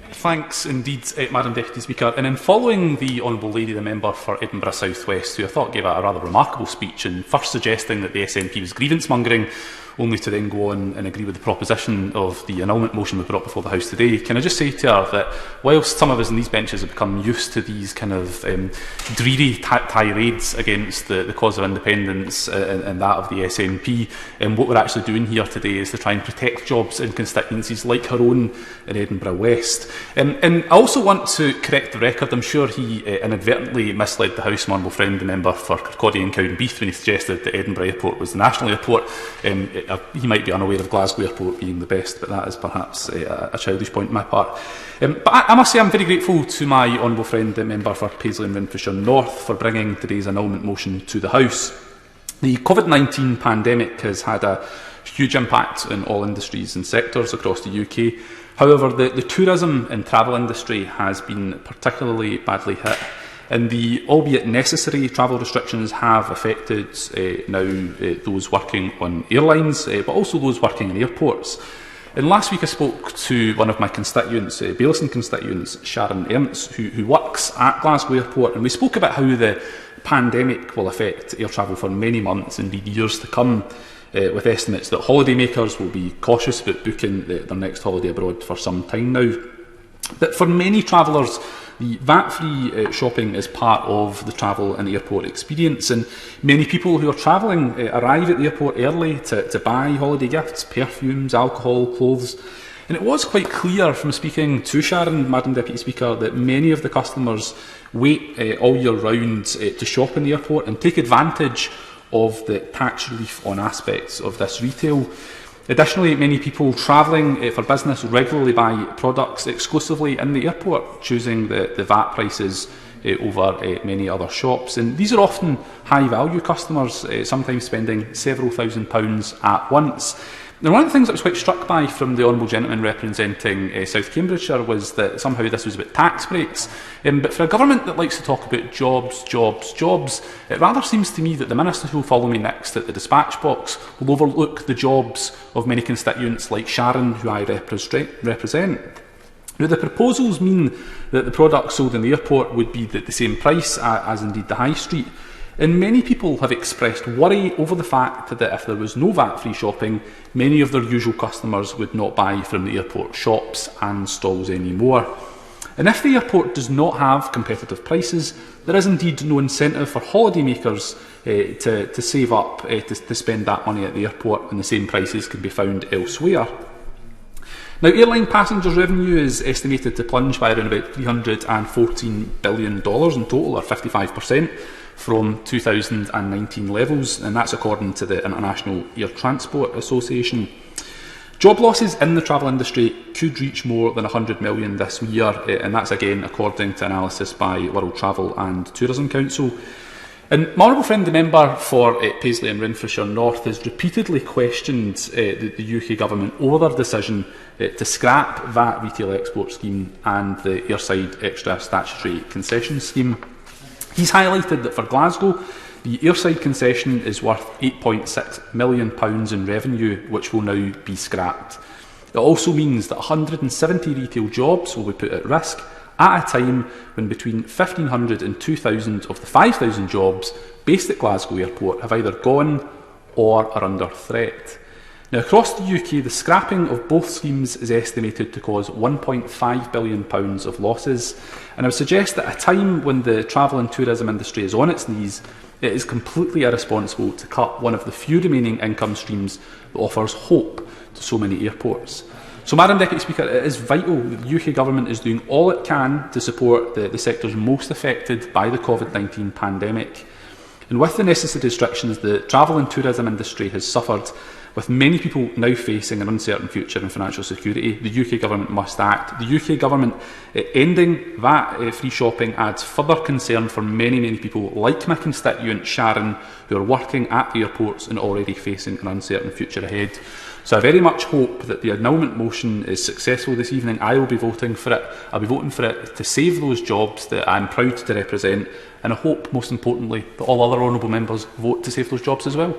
Thanks indeed, Madam Deputy Speaker. And in following the Honourable Lady, the member for Edinburgh South West, who I thought gave a rather remarkable speech in first suggesting that the SNP was grievance mongering, only to then go on and agree with the proposition of the annulment motion we brought before the House today, can I just say to her that whilst some of us in these benches have become used to these kind of dreary tirades against the cause of independence and that of the SNP, what we're actually doing here today is to try and protect jobs in constituencies like her own in Edinburgh West. And I also want to correct the record. I'm sure he inadvertently misled the House, my honourable friend, the member for Kirkcaldy and Cowdenbeath, when he suggested that Edinburgh Airport was the national airport. He might be unaware of Glasgow Airport being the best, but that is perhaps a childish point on my part. But I must say I'm very grateful to my honourable friend, the member for Paisley and Renfrewshire North, for bringing today's annulment motion to the House. The COVID-19 pandemic has had a huge impact on all industries and sectors across the UK. However, the tourism and travel industry has been particularly badly hit. And the, albeit necessary, travel restrictions have affected those working on airlines, but also those working in airports. And last week I spoke to one of my constituents, Baillieston constituents, Sharon Ernst, who works at Glasgow Airport, and we spoke about how the pandemic will affect air travel for many months, indeed years to come, with estimates that holidaymakers will be cautious about booking their next holiday abroad for some time now. But for many travellers, the VAT-free shopping is part of the travel and airport experience, and many people who are travelling arrive at the airport early to buy holiday gifts, perfumes, alcohol, clothes. And it was quite clear from speaking to Sharon, Madam Deputy Speaker, that many of the customers wait all year round to shop in the airport and take advantage of the tax relief on aspects of this retail. Additionally, many people travelling for business regularly buy products exclusively in the airport, choosing the VAT prices over many other shops. And these are often high-value customers, sometimes spending several £1,000s at once. Now, one of the things I was quite struck by from the honourable gentleman representing South Cambridgeshire was that somehow this was about tax breaks. But for a government that likes to talk about jobs, it rather seems to me that the minister who will follow me next at the dispatch box will overlook the jobs of many constituents like Sharon, who I represent. Now, the proposals mean that the products sold in the airport would be at the same price as indeed the high street. And many people have expressed worry over the fact that if there was no VAT-free shopping, many of their usual customers would not buy from the airport shops and stalls anymore. And if the airport does not have competitive prices, there is indeed no incentive for holidaymakers to save up to spend that money at the airport, and the same prices can be found elsewhere. Now, airline passengers' revenue is estimated to plunge by around about $314 billion in total, or 55%. From 2019 levels, and that's according to the International Air Transport Association. Job losses in the travel industry could reach more than 100 million this year, and that's again according to analysis by World Travel and Tourism Council. And my honourable friend, the member for Paisley and Renfrewshire North, has repeatedly questioned the UK Government over their decision to scrap VAT retail export scheme and the airside extra statutory concession scheme. He's highlighted that for Glasgow, the airside concession is worth £8.6 million in revenue, which will now be scrapped. It also means that 170 retail jobs will be put at risk at a time when between 1,500 and 2,000 of the 5,000 jobs based at Glasgow Airport have either gone or are under threat. Now, across the UK, the scrapping of both schemes is estimated to cause £1.5 billion of losses. And I would suggest that at a time when the travel and tourism industry is on its knees, it is completely irresponsible to cut one of the few remaining income streams that offers hope to so many airports. So, Madam Deputy Speaker, it is vital that the UK Government is doing all it can to support the sectors most affected by the COVID-19 pandemic. And with the necessary restrictions, the travel and tourism industry has suffered, with many people now facing an uncertain future and financial security. The UK Government must act. The UK Government ending VAT-free shopping adds further concern for many people like my constituent Sharon, who are working at the airports and already facing an uncertain future ahead. So I very much hope that the annulment motion is successful this evening. I will be voting for it. I'll be voting for it to save those jobs that I'm proud to represent, and I hope, most importantly, that all other honourable members vote to save those jobs as well.